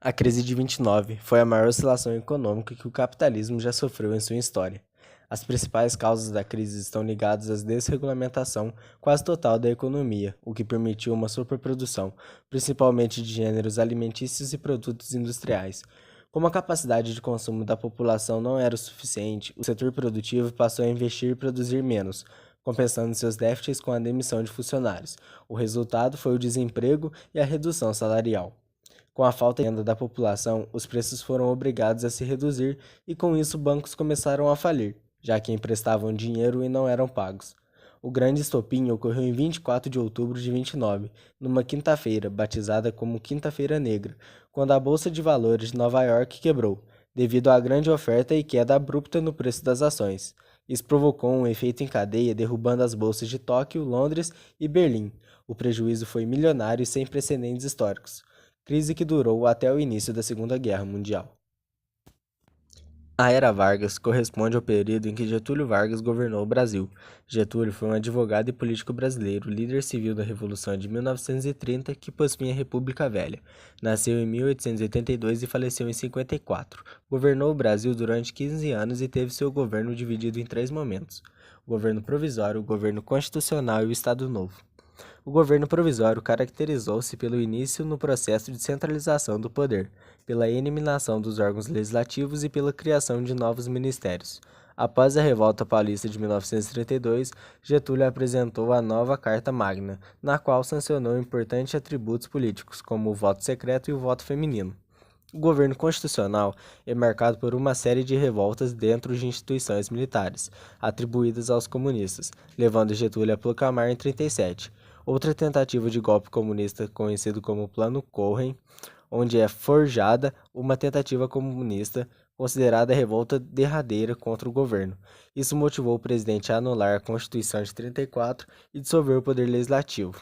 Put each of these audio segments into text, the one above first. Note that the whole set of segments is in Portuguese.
A crise de 29 foi a maior oscilação econômica que o capitalismo já sofreu em sua história. As principais causas da crise estão ligadas à desregulamentação quase total da economia, o que permitiu uma superprodução, principalmente de gêneros alimentícios e produtos industriais. Como a capacidade de consumo da população não era o suficiente, o setor produtivo passou a investir e produzir menos, compensando seus déficits com a demissão de funcionários. O resultado foi o desemprego e a redução salarial. Com a falta de renda da população, os preços foram obrigados a se reduzir e com isso bancos começaram a falir, já que emprestavam dinheiro e não eram pagos. O grande estopim ocorreu em 24 de outubro de 29, numa quinta-feira, batizada como Quinta-feira Negra, quando a Bolsa de Valores de Nova York quebrou, devido à grande oferta e queda abrupta no preço das ações. Isso provocou um efeito em cadeia, derrubando as bolsas de Tóquio, Londres e Berlim. O prejuízo foi milionário e sem precedentes históricos, crise que durou até o início da Segunda Guerra Mundial. A Era Vargas corresponde ao período em que Getúlio Vargas governou o Brasil. Getúlio foi um advogado e político brasileiro, líder civil da Revolução de 1930, que possuía a República Velha. Nasceu em 1882 e faleceu em 54. Governou o Brasil durante 15 anos e teve seu governo dividido em 3 momentos: o governo provisório, o governo constitucional e o Estado Novo. O governo provisório caracterizou-se pelo início no processo de centralização do poder, pela eliminação dos órgãos legislativos e pela criação de novos ministérios. Após a Revolta Paulista de 1932, Getúlio apresentou a nova Carta Magna, na qual sancionou importantes atributos políticos, como o voto secreto e o voto feminino. O governo constitucional é marcado por uma série de revoltas dentro de instituições militares, atribuídas aos comunistas, levando Getúlio a proclamar em 37. Outra tentativa de golpe comunista, conhecido como Plano Cohen, onde é forjada uma tentativa comunista considerada a revolta derradeira contra o governo. Isso motivou o presidente a anular a Constituição de 34 e dissolver o poder legislativo.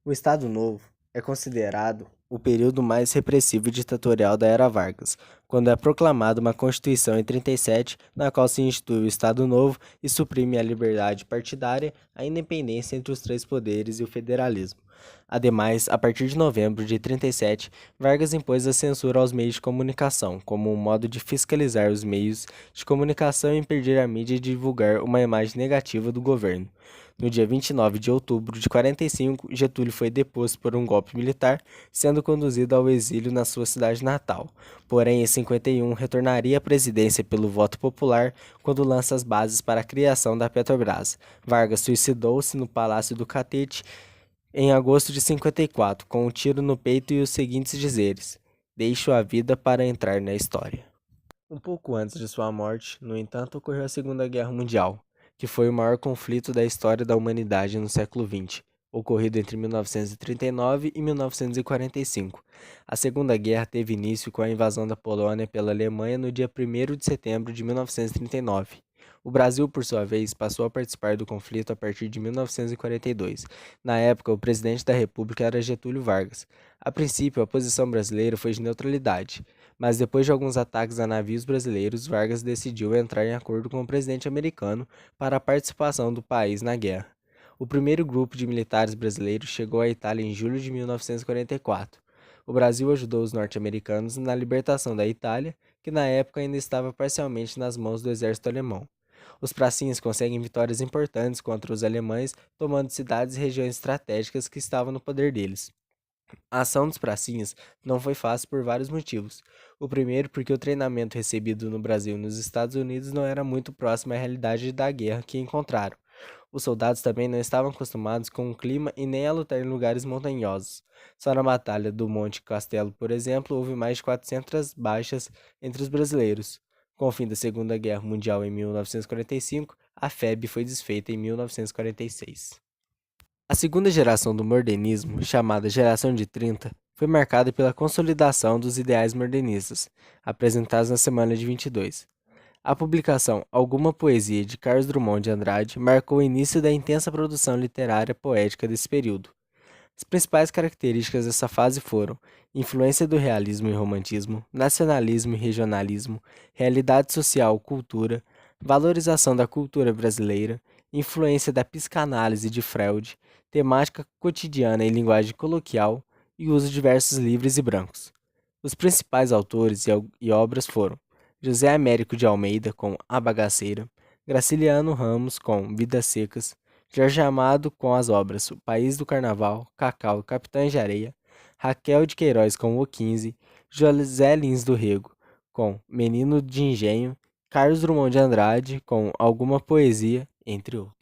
O Estado Novo é considerado o período mais repressivo e ditatorial da Era Vargas, quando é proclamada uma Constituição em 37, na qual se institui o Estado Novo e suprime a liberdade partidária, a independência entre os 3 poderes e o federalismo. Ademais, a partir de novembro de 37, Vargas impôs a censura aos meios de comunicação, como um modo de fiscalizar os meios de comunicação e impedir a mídia de divulgar uma imagem negativa do governo. No dia 29 de outubro de 45, Getúlio foi deposto por um golpe militar, sendo conduzido ao exílio na sua cidade natal. Porém, em 51, retornaria à presidência pelo voto popular quando lança as bases para a criação da Petrobras. Vargas suicidou-se no Palácio do Catete em agosto de 54, com um tiro no peito e os seguintes dizeres: "Deixo a vida para entrar na história." Um pouco antes de sua morte, no entanto, ocorreu a Segunda Guerra Mundial, que foi o maior conflito da história da humanidade no século XX, ocorrido entre 1939 e 1945. A Segunda Guerra teve início com a invasão da Polônia pela Alemanha no dia 1º de setembro de 1939. O Brasil, por sua vez, passou a participar do conflito a partir de 1942. Na época, o presidente da República era Getúlio Vargas. A princípio, a posição brasileira foi de neutralidade, mas depois de alguns ataques a navios brasileiros, Vargas decidiu entrar em acordo com o presidente americano para a participação do país na guerra. O primeiro grupo de militares brasileiros chegou à Itália em julho de 1944. O Brasil ajudou os norte-americanos na libertação da Itália, que na época ainda estava parcialmente nas mãos do exército alemão. Os pracinhas conseguem vitórias importantes contra os alemães, tomando cidades e regiões estratégicas que estavam no poder deles. A ação dos pracinhas não foi fácil por vários motivos. O primeiro, porque o treinamento recebido no Brasil e nos Estados Unidos não era muito próximo à realidade da guerra que encontraram. Os soldados também não estavam acostumados com o clima e nem a lutar em lugares montanhosos. Só na Batalha do Monte Castelo, por exemplo, houve mais de 400 baixas entre os brasileiros. Com o fim da Segunda Guerra Mundial em 1945, a FEB foi desfeita em 1946. A segunda geração do modernismo, chamada Geração de 30, foi marcada pela consolidação dos ideais modernistas, apresentados na Semana de 22. A publicação Alguma Poesia de Carlos Drummond de Andrade marcou o início da intensa produção literária poética desse período. As principais características dessa fase foram influência do realismo e romantismo, nacionalismo e regionalismo, realidade social, cultura, valorização da cultura brasileira, influência da psicanálise de Freud, temática cotidiana e linguagem coloquial e uso de versos livres e brancos. Os principais autores e obras foram José Américo de Almeida, com A Bagaceira, Graciliano Ramos, com Vidas Secas, Jorge Amado, com as obras O País do Carnaval, Cacau e Capitães de Areia, Raquel de Queiroz, com O 15, José Lins do Rego, com Menino de Engenho, Carlos Drummond de Andrade, com Alguma Poesia, entre outros.